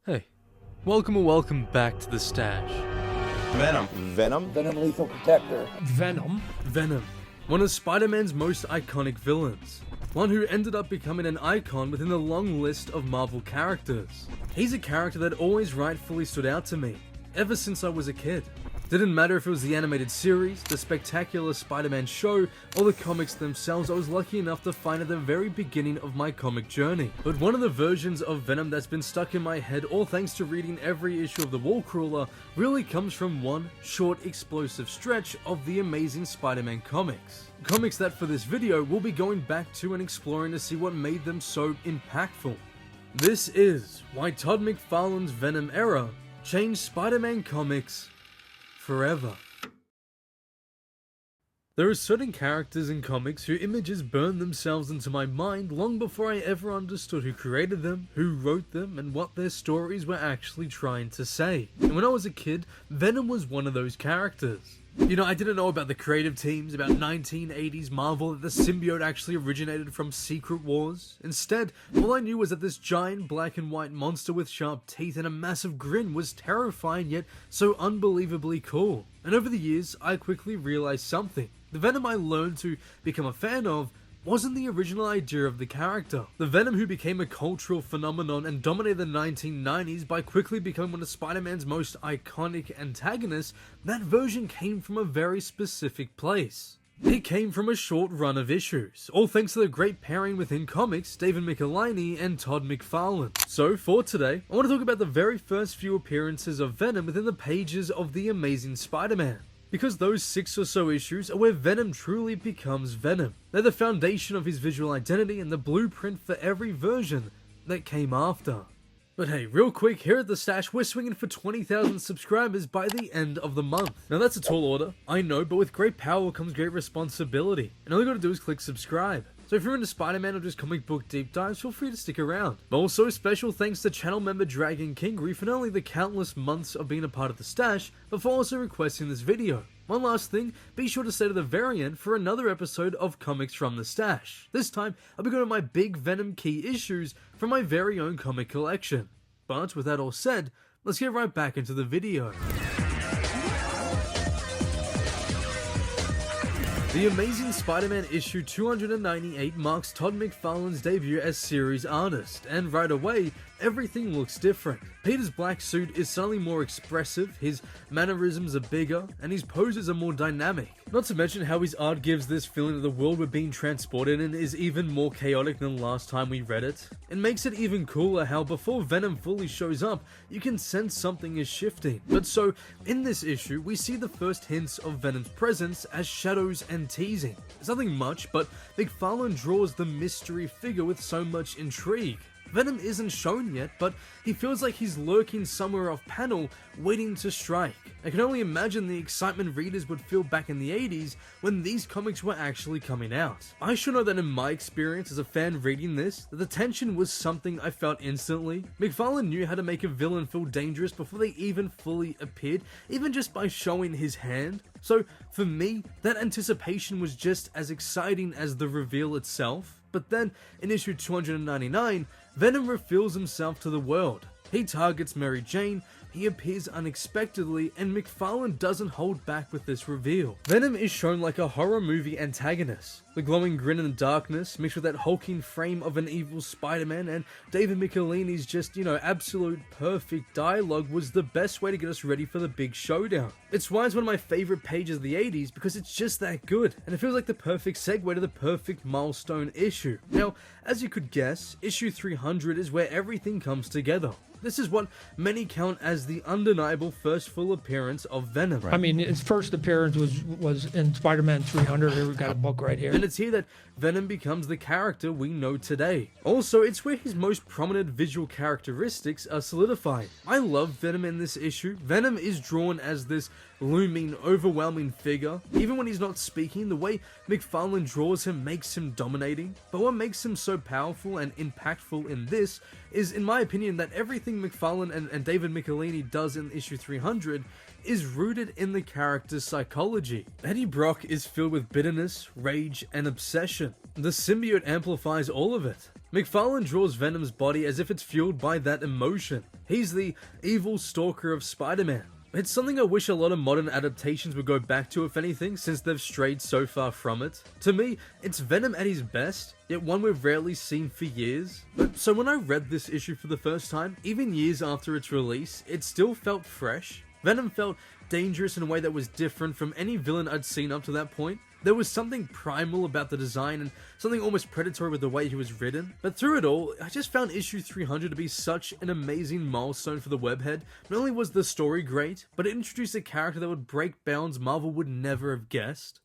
Hey, welcome back to the stash. Venom. Venom Lethal Protector. Venom. Venom, one of Spider-Man's most iconic villains. One who ended up becoming an icon within the long list of Marvel characters. He's a character that always rightfully stood out to me, ever since I was a kid. Didn't matter if it was the animated series, the spectacular Spider-Man show, or the comics themselves. I was lucky enough to find at the very beginning of my comic journey. But one of the versions of Venom that's been stuck in my head, all thanks to reading every issue of the Wallcrawler, really comes from one short explosive stretch of the Amazing Spider-Man comics. Comics that for this video we'll be going back to and exploring to see what made them so impactful. This is why Todd McFarlane's Venom era changed Spider-Man comics forever. There are certain characters in comics whose images burn themselves into my mind long before I ever understood who created them, who wrote them, and what their stories were actually trying to say. And when I was a kid, Venom was one of those characters. You know, I didn't know about the creative teams, about 1980s Marvel, that the symbiote actually originated from Secret Wars. Instead, all I knew was that this giant black and white monster with sharp teeth and a massive grin was terrifying yet so unbelievably cool. And over the years, I quickly realized something. The Venom I learned to become a fan of wasn't the original idea of the character. The Venom who became a cultural phenomenon and dominated the 1990s by quickly becoming one of Spider-Man's most iconic antagonists, that version came from a very specific place. It came from a short run of issues, all thanks to the great pairing within comics, David Michelinie and Todd McFarlane. So for today, I want to talk about the very first few appearances of Venom within the pages of The Amazing Spider-Man. Because those 6 or so issues are where Venom truly becomes Venom. They're the foundation of his visual identity and the blueprint for every version that came after. But hey, real quick, here at the stash, we're swinging for 20,000 subscribers by the end of the month. Now that's a tall order, I know, but with great power comes great responsibility. And all you gotta do is click subscribe. So if you're into Spider-Man or just comic book deep dives, feel free to stick around. But also special thanks to channel member Dragon Kingery for not only the countless months of being a part of the stash, but for also requesting this video. One last thing, be sure to stay to the very end for another episode of Comics from the Stash. This time, I'll be going to my big Venom key issues from my very own comic collection. But with that all said, let's get right back into the video. The Amazing Spider-Man issue 298 marks Todd McFarlane's debut as series artist, and right away, everything looks different. Peter's black suit is suddenly more expressive, his mannerisms are bigger, and his poses are more dynamic. Not to mention how his art gives this feeling that the world we're being transported in is even more chaotic than last time we read it. It makes it even cooler how before Venom fully shows up, you can sense something is shifting. But so, in this issue, we see the first hints of Venom's presence as shadows and teasing. It's nothing much, but McFarlane draws the mystery figure with so much intrigue. Venom isn't shown yet, but he feels like he's lurking somewhere off panel, waiting to strike. I can only imagine the excitement readers would feel back in the 80s when these comics were actually coming out. I should know that in my experience as a fan reading this, that the tension was something I felt instantly. McFarlane knew how to make a villain feel dangerous before they even fully appeared, even just by showing his hand. So for me, that anticipation was just as exciting as the reveal itself. But then, in issue 299, Venom reveals himself to the world. He targets Mary Jane, he appears unexpectedly, and McFarlane doesn't hold back with this reveal. Venom is shown like a horror movie antagonist. The glowing grin in the darkness, mixed with that hulking frame of an evil Spider-Man, and David Michelinie's just, absolute perfect dialogue was the best way to get us ready for the big showdown. It's why it's one of my favorite pages of the 80s, because it's just that good, and it feels like the perfect segue to the perfect milestone issue. Now, as you could guess, issue 300 is where everything comes together. This is what many count as the undeniable first full appearance of Venom. I mean, his first appearance was in Spider-Man 300. Here we've got a book right here. And it's here that Venom becomes the character we know today. Also, it's where his most prominent visual characteristics are solidified. I love Venom in this issue. Venom is drawn as this looming, overwhelming figure. Even when he's not speaking, the way McFarlane draws him makes him dominating. But what makes him so powerful and impactful in this is, in my opinion, that everything McFarlane and David Michelinie he does in issue 300 is rooted in the character's psychology. Eddie Brock is filled with bitterness, rage, and obsession. The symbiote amplifies all of it. McFarlane draws Venom's body as if it's fueled by that emotion. He's the evil stalker of Spider-Man. It's something I wish a lot of modern adaptations would go back to, if anything, since they've strayed so far from it. To me, it's Venom at his best, yet one we've rarely seen for years. So when I read this issue for the first time, even years after its release, it still felt fresh. Venom felt dangerous in a way that was different from any villain I'd seen up to that point. There was something primal about the design and something almost predatory with the way he was written. But through it all, I just found issue 300 to be such an amazing milestone for the webhead. Not only was the story great, but it introduced a character that would break bounds Marvel would never have guessed.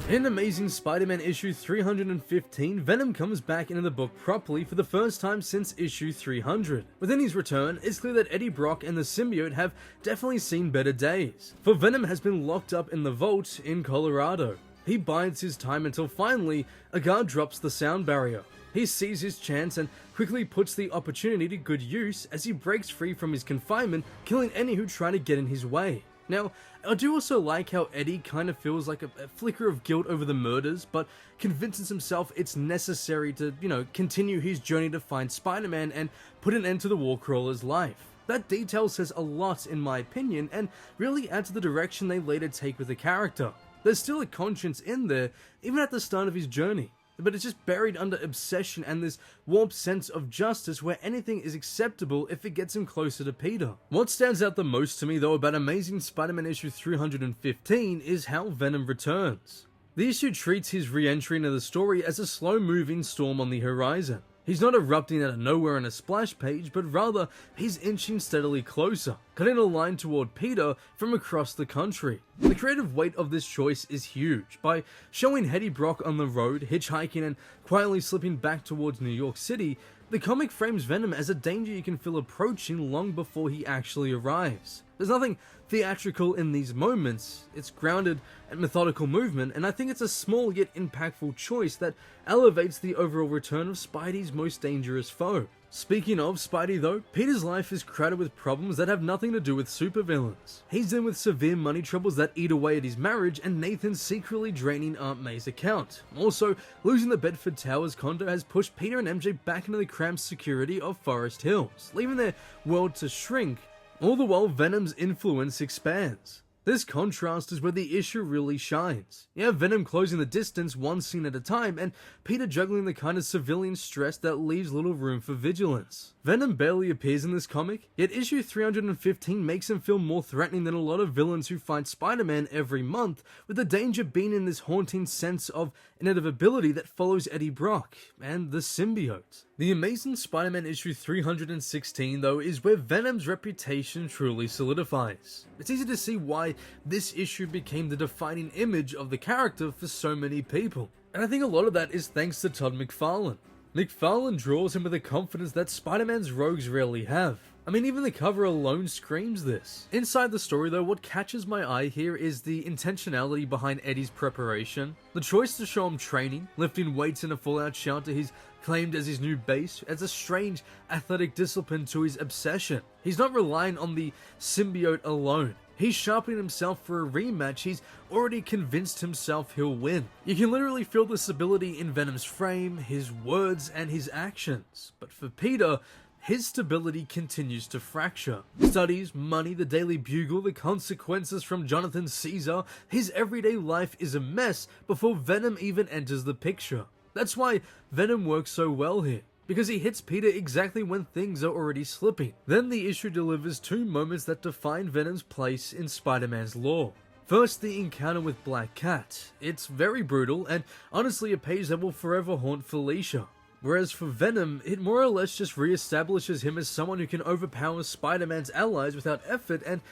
In Amazing Spider-Man issue 315, Venom comes back into the book properly for the first time since issue 300. Within his return, it's clear that Eddie Brock and the symbiote have definitely seen better days, for Venom has been locked up in the vault in Colorado. He bides his time until finally, a guard drops the sound barrier. He sees his chance and quickly puts the opportunity to good use as he breaks free from his confinement, killing any who try to get in his way. Now, I do also like how Eddie kind of feels like a flicker of guilt over the murders, but convinces himself it's necessary to, continue his journey to find Spider-Man and put an end to the Warcrawler's life. That detail says a lot in my opinion, and really adds to the direction they later take with the character. There's still a conscience in there, even at the start of his journey. But it's just buried under obsession and this warped sense of justice where anything is acceptable if it gets him closer to Peter. What stands out the most to me though about Amazing Spider-Man issue 315 is how Venom returns. The issue treats his re-entry into the story as a slow-moving storm on the horizon. He's not erupting out of nowhere on a splash page, but rather, he's inching steadily closer, cutting a line toward Peter from across the country. The creative weight of this choice is huge. By showing Eddie Brock on the road, hitchhiking and quietly slipping back towards New York City, the comic frames Venom as a danger you can feel approaching long before he actually arrives. There's nothing theatrical in these moments, it's grounded and methodical movement, and I think it's a small yet impactful choice that elevates the overall return of Spidey's most dangerous foe. Speaking of Spidey though, Peter's life is crowded with problems that have nothing to do with supervillains. He's in with severe money troubles that eat away at his marriage, and Nathan's secretly draining Aunt May's account. Also, losing the Bedford Towers condo has pushed Peter and MJ back into the cramped security of Forest Hills, leaving their world to shrink, all the while Venom's influence expands. This contrast is where the issue really shines. You have Venom closing the distance one scene at a time, and Peter juggling the kind of civilian stress that leaves little room for vigilance. Venom barely appears in this comic, yet issue 315 makes him feel more threatening than a lot of villains who fight Spider-Man every month, with the danger being in this haunting sense of inevitability that follows Eddie Brock and the symbiote. The Amazing Spider-Man issue 316 though is where Venom's reputation truly solidifies. It's easy to see why this issue became the defining image of the character for so many people. And I think a lot of that is thanks to Todd McFarlane. McFarlane draws him with a confidence that Spider-Man's rogues rarely have. I mean, even the cover alone screams this. Inside the story though, what catches my eye here is the intentionality behind Eddie's preparation. The choice to show him training, lifting weights in a fallout shelter he's claimed as his new base, adds a strange athletic discipline to his obsession. He's not relying on the symbiote alone. He's sharpening himself for a rematch he's already convinced himself he'll win. You can literally feel this ability in Venom's frame, his words, and his actions. But for Peter, his stability continues to fracture. Studies, money, the Daily Bugle, the consequences from Jonathan Caesar, his everyday life is a mess before Venom even enters the picture. That's why Venom works so well here, because he hits Peter exactly when things are already slipping. Then the issue delivers two moments that define Venom's place in Spider-Man's lore. First, the encounter with Black Cat. It's very brutal, and honestly a page that will forever haunt Felicia. Whereas for Venom, it more or less just re-establishes him as someone who can overpower Spider-Man's allies without effort and,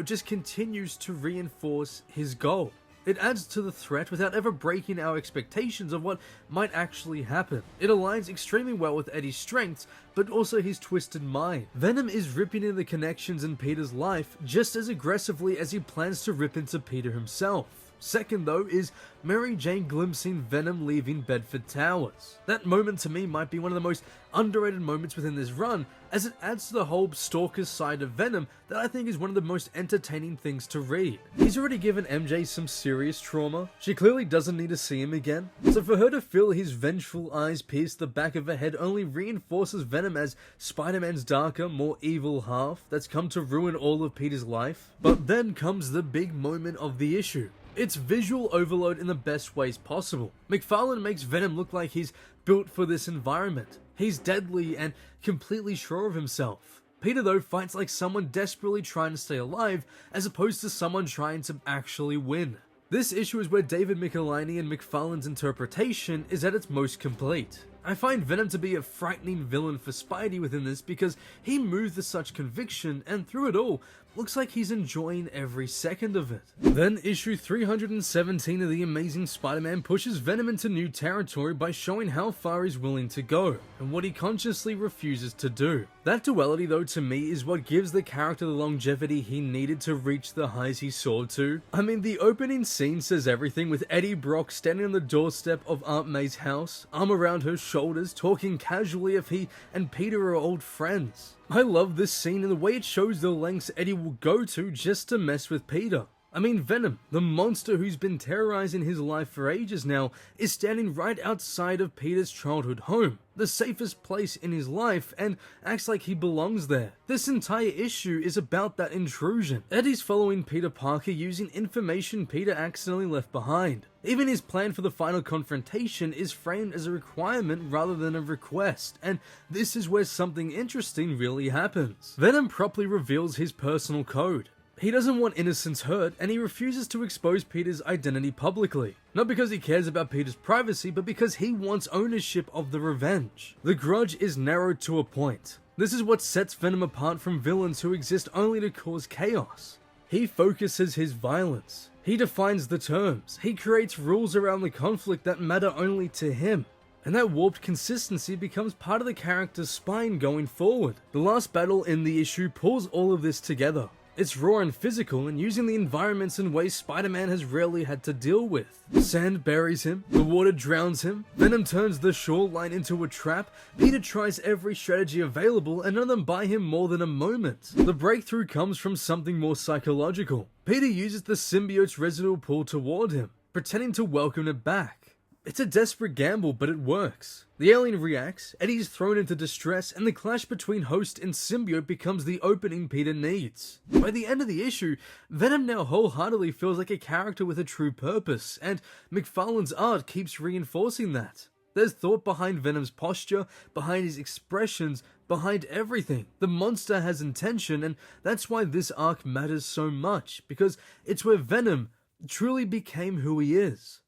just continues to reinforce his goal. It adds to the threat without ever breaking our expectations of what might actually happen. It aligns extremely well with Eddie's strengths, but also his twisted mind. Venom is ripping into the connections in Peter's life just as aggressively as he plans to rip into Peter himself. Second though is Mary Jane glimpsing Venom leaving Bedford Towers. That moment to me might be one of the most underrated moments within this run, as it adds to the whole stalker side of Venom that I think is one of the most entertaining things to read. He's already given MJ some serious trauma, she clearly doesn't need to see him again, so for her to feel his vengeful eyes pierce the back of her head only reinforces Venom as Spider-Man's darker, more evil half that's come to ruin all of Peter's life. But then comes the big moment of the issue. It's visual overload in the best ways possible. McFarlane makes Venom look like he's built for this environment. He's deadly and completely sure of himself. Peter though fights like someone desperately trying to stay alive as opposed to someone trying to actually win. This issue is where David Michelinie and McFarlane's interpretation is at its most complete. I find Venom to be a frightening villain for Spidey within this because he moves with such conviction and through it all, looks like he's enjoying every second of it. Then issue 317 of The Amazing Spider-Man pushes Venom into new territory by showing how far he's willing to go, and what he consciously refuses to do. That duality though to me is what gives the character the longevity he needed to reach the highs he soared to. I mean, the opening scene says everything, with Eddie Brock standing on the doorstep of Aunt May's house, arm around her shoulders, talking casually if he and Peter are old friends. I love this scene and the way it shows the lengths Eddie will go to just to mess with Peter. I mean, Venom, the monster who's been terrorizing his life for ages now, is standing right outside of Peter's childhood home, the safest place in his life, and acts like he belongs there. This entire issue is about that intrusion. Eddie's following Peter Parker using information Peter accidentally left behind. Even his plan for the final confrontation is framed as a requirement rather than a request, and this is where something interesting really happens. Venom properly reveals his personal code. He doesn't want innocents hurt, and he refuses to expose Peter's identity publicly. Not because he cares about Peter's privacy, but because he wants ownership of the revenge. The grudge is narrowed to a point. This is what sets Venom apart from villains who exist only to cause chaos. He focuses his violence. He defines the terms. He creates rules around the conflict that matter only to him. And that warped consistency becomes part of the character's spine going forward. The last battle in the issue pulls all of this together. It's raw and physical, and using the environments in ways Spider-Man has rarely had to deal with. Sand buries him, the water drowns him, Venom turns the shoreline into a trap, Peter tries every strategy available, and none of them buy him more than a moment. The breakthrough comes from something more psychological. Peter uses the symbiote's residual pull toward him, pretending to welcome it back. It's a desperate gamble, but it works. The alien reacts, Eddie's thrown into distress, and the clash between host and symbiote becomes the opening Peter needs. By the end of the issue, Venom now wholeheartedly feels like a character with a true purpose, and McFarlane's art keeps reinforcing that. There's thought behind Venom's posture, behind his expressions, behind everything. The monster has intention, and that's why this arc matters so much, because it's where Venom truly became who he is.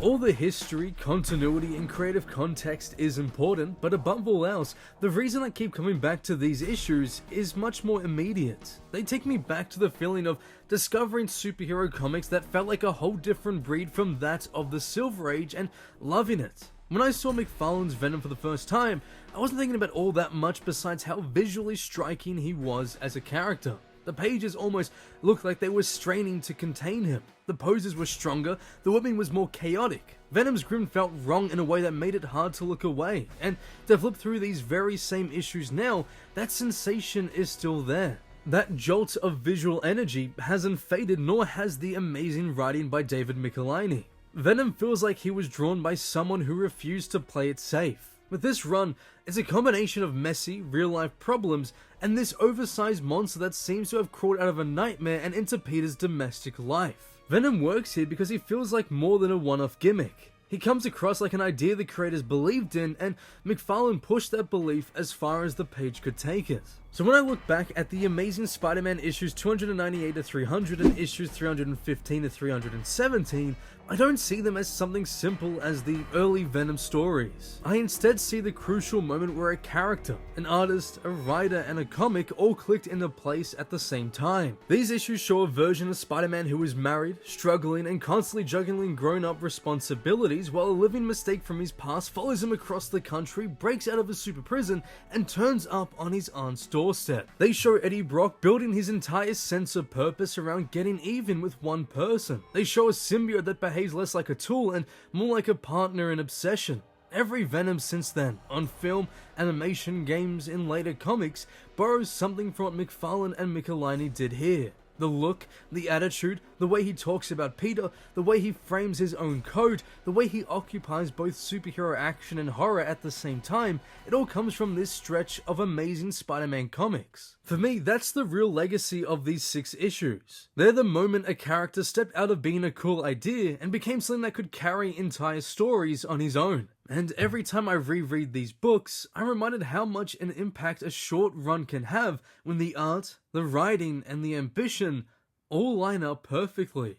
All the history, continuity, and creative context is important, but above all else, the reason I keep coming back to these issues is much more immediate. They take me back to the feeling of discovering superhero comics that felt like a whole different breed from that of the Silver Age and loving it. When I saw McFarlane's Venom for the first time, I wasn't thinking about all that much besides how visually striking he was as a character. The pages almost looked like they were straining to contain him. The poses were stronger, the whipping was more chaotic. Venom's grin felt wrong in a way that made it hard to look away. And to flip through these very same issues now, that sensation is still there. That jolt of visual energy hasn't faded, nor has the amazing writing by David Michelinie. Venom feels like he was drawn by someone who refused to play it safe. With this run, it's a combination of messy, real-life problems and this oversized monster that seems to have crawled out of a nightmare and into Peter's domestic life. Venom works here because he feels like more than a one-off gimmick. He comes across like an idea the creators believed in, and McFarlane pushed that belief as far as the page could take it. So when I look back at the Amazing Spider-Man issues 298 to 300 and issues 315 to 317, I don't see them as something simple as the early Venom stories. I instead see the crucial moment where a character, an artist, a writer, and a comic all clicked into place at the same time. These issues show a version of Spider-Man who is married, struggling, and constantly juggling grown-up responsibilities while a living mistake from his past follows him across the country, breaks out of a super prison, and turns up on his aunt's doorstep. They show Eddie Brock building his entire sense of purpose around getting even with one person. They show a symbiote that behaves less like a tool and more like a partner in obsession. Every Venom since then, on film, animation, games, in later comics, borrows something from what McFarlane and Michelinie did here. The look, the attitude, the way he talks about Peter, the way he frames his own code, the way he occupies both superhero action and horror at the same time, it all comes from this stretch of amazing Spider-Man comics. For me, that's the real legacy of these 6 issues. They're the moment a character stepped out of being a cool idea and became something that could carry entire stories on his own. And every time I reread these books, I'm reminded how much an impact a short run can have when the art, the writing, and the ambition all line up perfectly.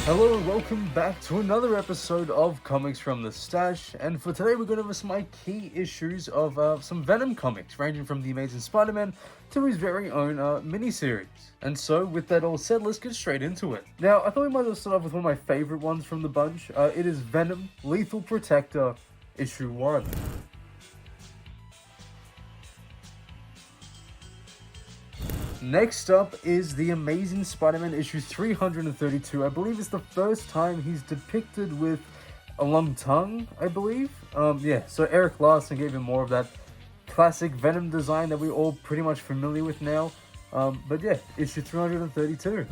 Hello and welcome back to another episode of Comics from the Stash, and for today we're going to list my key issues of some Venom comics, ranging from The Amazing Spider-Man to his very own miniseries. And so, with that all said, let's get straight into it. Now, I thought we might as well start off with one of my favorite ones from the bunch. It is Venom, Lethal Protector, issue 1. Next up is The Amazing Spider-Man issue 332. I believe it's the first time he's depicted with a long tongue, I believe. Yeah, so Eric Larson gave him more of that classic Venom design that we're all pretty much familiar with now. But yeah, issue 332.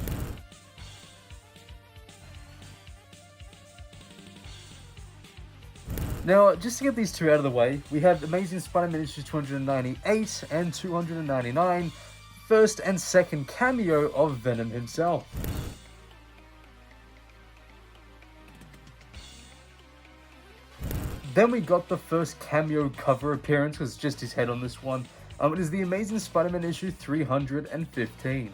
Now, just to get these two out of the way, we have Amazing Spider-Man issues 298 and 299. First and second cameo of Venom himself. Then we got the first cameo cover appearance, because it's just his head on this one. It is The Amazing Spider-Man issue 315.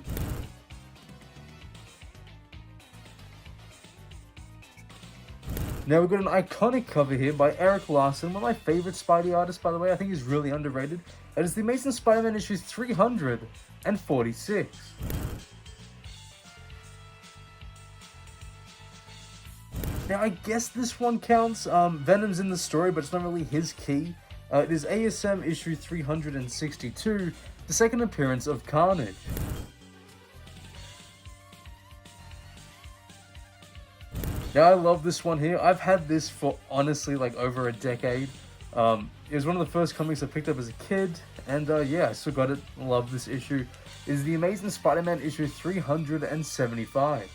Now we've got an iconic cover here by Eric Larson, one of my favorite Spidey artists, by the way. I think he's really underrated. It is The Amazing Spider-Man issue 346. Now I guess this one counts. Venom's in the story, but it's not really his key. It is ASM issue 362, the second appearance of Carnage. Now I love this one here. I've had this for honestly like over a decade. It was one of the first comics I picked up as a kid, and yeah, I still got it. Love this issue. It is The Amazing Spider-Man issue 375.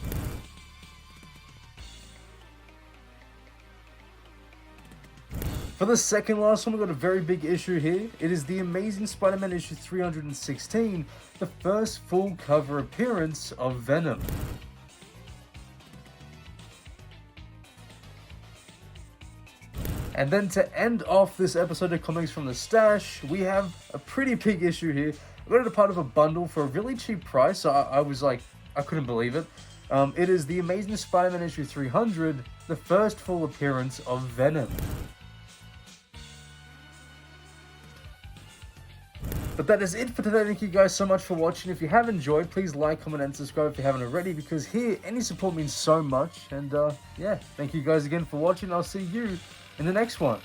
For the second last one, we got a very big issue here. It is The Amazing Spider-Man issue 316, the first full cover appearance of Venom. And then to end off this episode of Comics from the Stash, we have a pretty big issue here. I got it a part of a bundle for a really cheap price, so I was like, I couldn't believe it. It is The Amazing Spider-Man issue 300, the first full appearance of Venom. But that is it for today. Thank you guys so much for watching. If you have enjoyed, please like, comment, and subscribe if you haven't already, because here, any support means so much. And yeah, thank you guys again for watching. I'll see you in the next one.